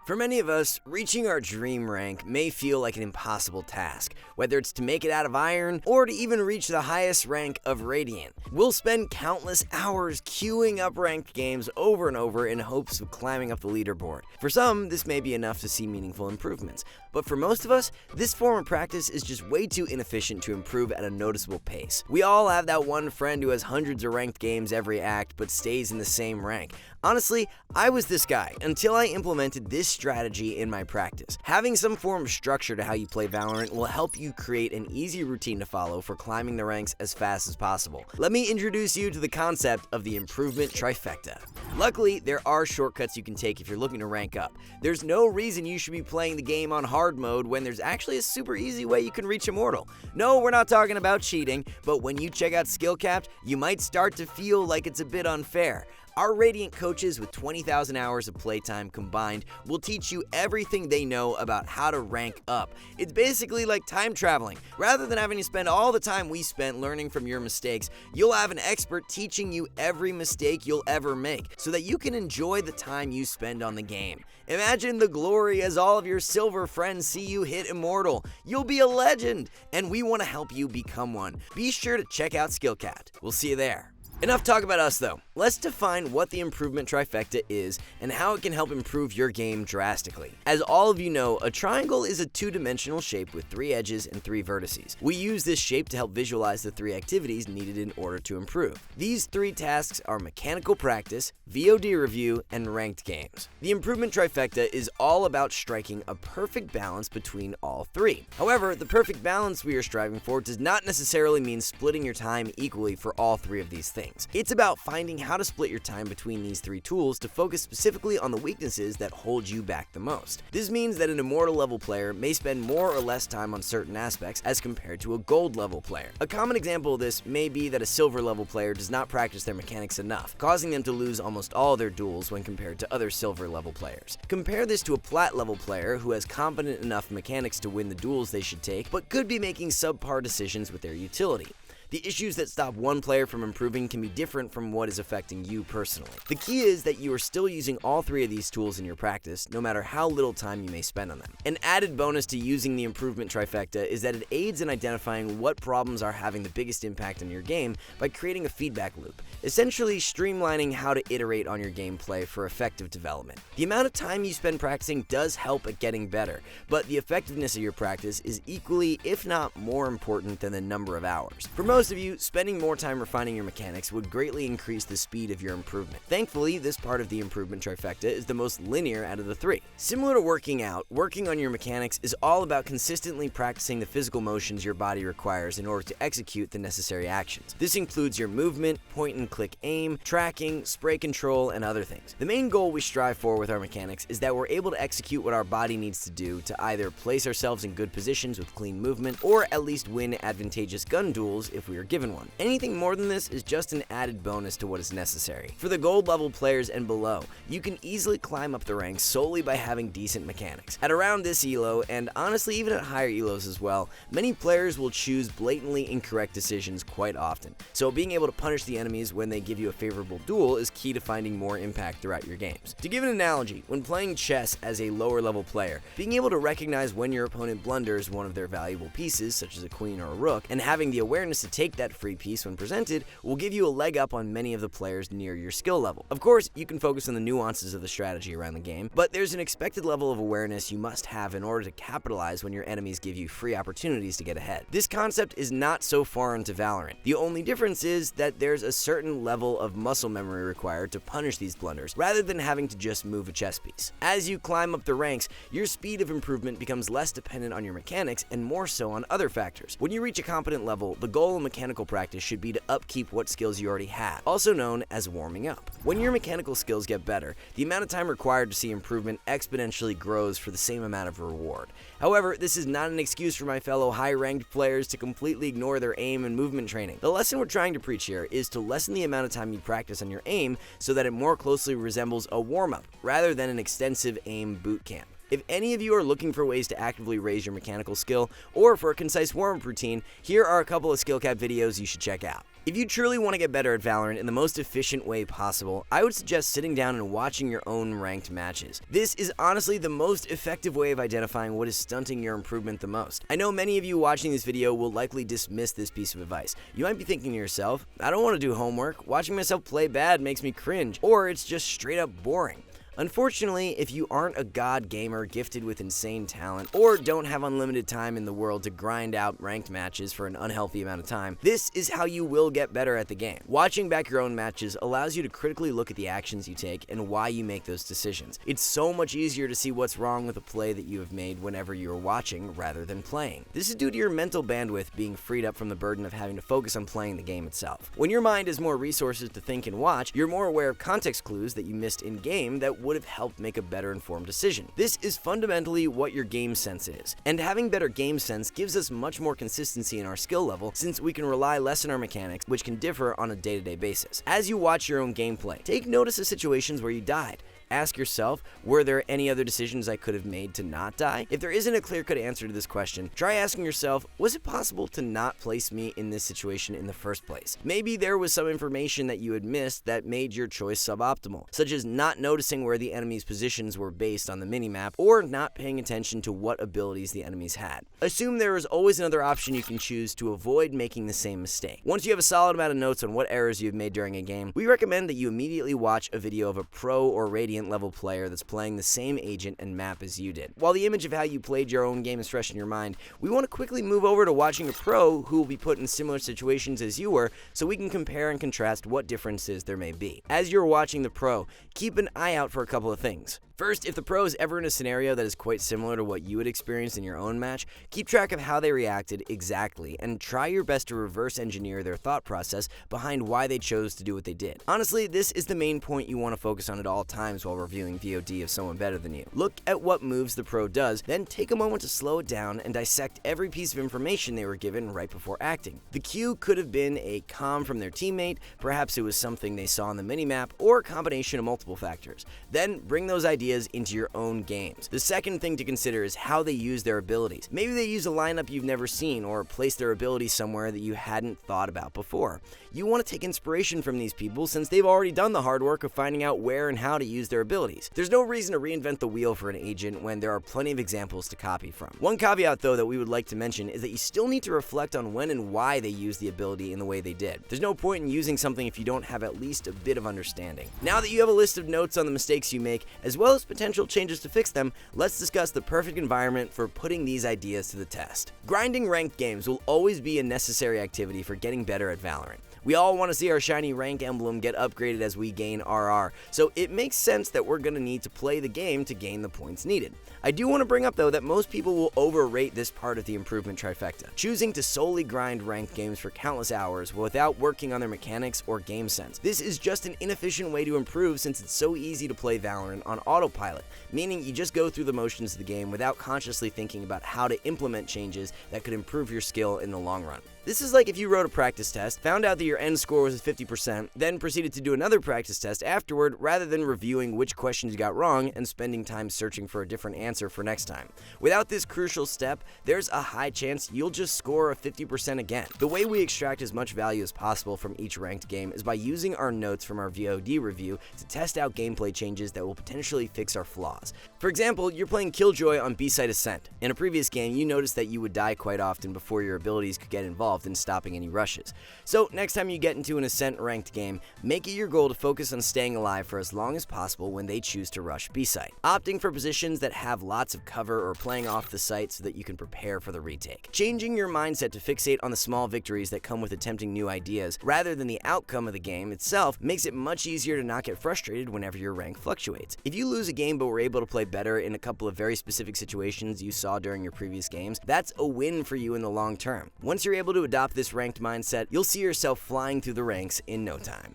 For many of us, reaching our dream rank may feel like an impossible task, whether it's to make it out of Iron or to even reach the highest rank of Radiant. We'll spend countless hours queuing up ranked games over and over in hopes of climbing up the leaderboard. For some, this may be enough to see meaningful improvements, but for most of us, this form of practice is just way too inefficient to improve at a noticeable pace. We all have that one friend who has hundreds of ranked games every act but stays in the same rank. Honestly, I was this guy until I implemented this strategy in my practice. Having some form of structure to how you play Valorant will help you create an easy routine to follow for climbing the ranks as fast as possible. Let me introduce you to the concept of the improvement trifecta. Luckily, there are shortcuts you can take if you're looking to rank up. There's no reason you should be playing the game on hard mode when there's actually a super easy way you can reach Immortal. No, we're not talking about cheating, but when you check out SkillCapped, you might start to feel like it's a bit unfair. Our Radiant coaches with 20,000 hours of playtime combined will teach you everything they know about how to rank up. It's basically like time traveling. Rather than having to spend all the time we spent learning from your mistakes, you'll have an expert teaching you every mistake you'll ever make so that you can enjoy the time you spend on the game. Imagine the glory as all of your silver friends see you hit Immortal. You'll be a legend, and we want to help you become one. Be sure to check out SkillCapped. We'll see you there. Enough talk about us though. Let's define what the improvement trifecta is and how it can help improve your game drastically. As all of you know, a triangle is a two-dimensional shape with 3 edges and 3 vertices. We use this shape to help visualize the 3 activities needed in order to improve. These 3 tasks are mechanical practice, VOD review, and ranked games. The improvement trifecta is all about striking a perfect balance between all 3. However, the perfect balance we are striving for does not necessarily mean splitting your time equally for all 3 of these things. It's about finding how to split your time between these 3 tools to focus specifically on the weaknesses that hold you back the most. This means that an Immortal level player may spend more or less time on certain aspects as compared to a Gold level player. A common example of this may be that a Silver level player does not practice their mechanics enough, causing them to lose almost all their duels when compared to other Silver level players. Compare this to a Plat level player who has competent enough mechanics to win the duels they should take, but could be making subpar decisions with their utility. The issues that stop one player from improving can be different from what is affecting you personally. The key is that you are still using all 3 of these tools in your practice, no matter how little time you may spend on them. An added bonus to using the improvement trifecta is that it aids in identifying what problems are having the biggest impact on your game by creating a feedback loop, essentially streamlining how to iterate on your gameplay for effective development. The amount of time you spend practicing does help at getting better, but the effectiveness of your practice is equally, if not more important than the number of hours. For most of you, spending more time refining your mechanics would greatly increase the speed of your improvement. Thankfully, this part of the improvement trifecta is the most linear out of the 3. Similar to working out, working on your mechanics is all about consistently practicing the physical motions your body requires in order to execute the necessary actions. This includes your movement, point-and-click aim, tracking, spray control, and other things. The main goal we strive for with our mechanics is that we're able to execute what our body needs to do to either place ourselves in good positions with clean movement, or at least win advantageous gun duels if we are given one. Anything more than this is just an added bonus to what is necessary. For the Gold level players and below, you can easily climb up the ranks solely by having decent mechanics. At around this elo, and honestly even at higher elos as well, many players will choose blatantly incorrect decisions quite often. So being able to punish the enemies when they give you a favorable duel is key to finding more impact throughout your games. To give an analogy, when playing chess as a lower level player, being able to recognize when your opponent blunders one of their valuable pieces, such as a queen or a rook, and having the awareness to take that free piece when presented will give you a leg up on many of the players near your skill level. Of course, you can focus on the nuances of the strategy around the game, but there's an expected level of awareness you must have in order to capitalize when your enemies give you free opportunities to get ahead. This concept is not so foreign to Valorant. The only difference is that there's a certain level of muscle memory required to punish these blunders, rather than having to just move a chess piece. As you climb up the ranks, your speed of improvement becomes less dependent on your mechanics and more so on other factors. When you reach a competent level, the goal of mechanical practice should be to upkeep what skills you already have, also known as warming up. When your mechanical skills get better, the amount of time required to see improvement exponentially grows for the same amount of reward. However, this is not an excuse for my fellow high-ranked players to completely ignore their aim and movement training. The lesson we're trying to preach here is to lessen the amount of time you practice on your aim so that it more closely resembles a warm-up rather than an extensive aim boot camp. If any of you are looking for ways to actively raise your mechanical skill or for a concise warm-up routine, here are a couple of SkillCapped videos you should check out. If you truly want to get better at Valorant in the most efficient way possible, I would suggest sitting down and watching your own ranked matches. This is honestly the most effective way of identifying what is stunting your improvement the most. I know many of you watching this video will likely dismiss this piece of advice. You might be thinking to yourself, I don't want to do homework, watching myself play bad makes me cringe, or it's just straight up boring. Unfortunately, if you aren't a god gamer gifted with insane talent, or don't have unlimited time in the world to grind out ranked matches for an unhealthy amount of time, this is how you will get better at the game. Watching back your own matches allows you to critically look at the actions you take and why you make those decisions. It's so much easier to see what's wrong with a play that you have made whenever you're watching rather than playing. This is due to your mental bandwidth being freed up from the burden of having to focus on playing the game itself. When your mind has more resources to think and watch, you're more aware of context clues that you missed in-game that would have helped make a better informed decision. This is fundamentally what your game sense is, and having better game sense gives us much more consistency in our skill level since we can rely less on our mechanics, which can differ on a day-to-day basis. As you watch your own gameplay, take notice of situations where you died. Ask yourself, were there any other decisions I could have made to not die? If there isn't a clear-cut answer to this question, try asking yourself, was it possible to not place me in this situation in the first place? Maybe there was some information that you had missed that made your choice suboptimal, such as not noticing where the enemy's positions were based on the minimap, or not paying attention to what abilities the enemies had. Assume there is always another option you can choose to avoid making the same mistake. Once you have a solid amount of notes on what errors you've made during a game, we recommend that you immediately watch a video of a pro or Radiant level player that's playing the same agent and map as you did. While the image of how you played your own game is fresh in your mind, we want to quickly move over to watching a pro who will be put in similar situations as you were, so we can compare and contrast what differences there may be. As you're watching the pro, keep an eye out for a couple of things. First, if the pro is ever in a scenario that is quite similar to what you would experience in your own match, keep track of how they reacted exactly and try your best to reverse engineer their thought process behind why they chose to do what they did. Honestly, this is the main point you want to focus on at all times while reviewing VOD of someone better than you. Look at what moves the pro does, then take a moment to slow it down and dissect every piece of information they were given right before acting. The cue could have been a comm from their teammate, perhaps it was something they saw on the minimap, or a combination of multiple factors. Then bring those ideas into your own games. The second thing to consider is how they use their abilities. Maybe they use a lineup you've never seen or place their abilities somewhere that you hadn't thought about before. You want to take inspiration from these people since they've already done the hard work of finding out where and how to use their abilities. There's no reason to reinvent the wheel for an agent when there are plenty of examples to copy from. One caveat though that we would like to mention is that you still need to reflect on when and why they used the ability in the way they did. There's no point in using something if you don't have at least a bit of understanding. Now that you have a list of notes on the mistakes you make, as well as potential changes to fix them, let's discuss the perfect environment for putting these ideas to the test. Grinding ranked games will always be a necessary activity for getting better at Valorant. We all want to see our shiny rank emblem get upgraded as we gain RR, so it makes sense that we're going to need to play the game to gain the points needed. I do want to bring up though that most people will overrate this part of the improvement trifecta, choosing to solely grind ranked games for countless hours without working on their mechanics or game sense. This is just an inefficient way to improve since it's so easy to play Valorant on autopilot, meaning you just go through the motions of the game without consciously thinking about how to implement changes that could improve your skill in the long run. This is like if you wrote a practice test, found out that your end score was 50%, then proceeded to do another practice test afterward rather than reviewing which questions you got wrong and spending time searching for a different answer for next time. Without this crucial step, there's a high chance you'll just score a 50% again. The way we extract as much value as possible from each ranked game is by using our notes from our VOD review to test out gameplay changes that will potentially fix our flaws. For example, you're playing Killjoy on B-Side Ascent. In a previous game, you noticed that you would die quite often before your abilities could get involved in stopping any rushes. So next time you get into an Ascent ranked game, make it your goal to focus on staying alive for as long as possible when they choose to rush B-site, opting for positions that have lots of cover or playing off the site so that you can prepare for the retake. Changing your mindset to fixate on the small victories that come with attempting new ideas rather than the outcome of the game itself makes it much easier to not get frustrated whenever your rank fluctuates. If you lose a game but were able to play better in a couple of very specific situations you saw during your previous games, that's a win for you in the long term. Once you're able to adopt this ranked mindset, you'll see yourself flying through the ranks in no time.